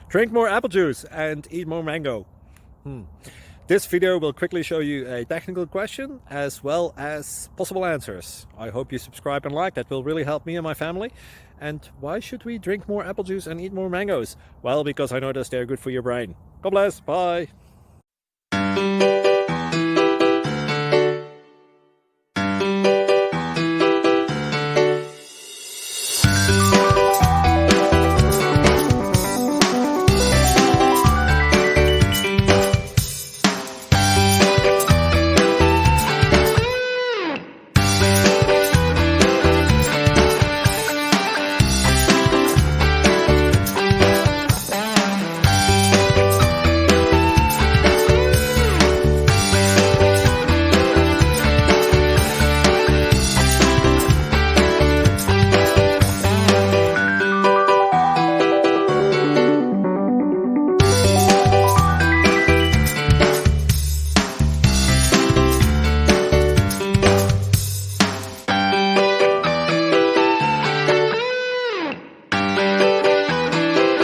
Drink more apple juice and eat more mango. This video will quickly show you a technical question as well as possible answers. I hope you subscribe and like, that will really help me and my family. And why should we drink more apple juice and eat more mangoes? Well, because I noticed they're good for your brain. God bless, bye!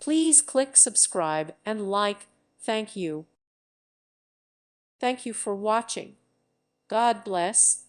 Please click subscribe and like. Thank you. Thank you for watching. God bless.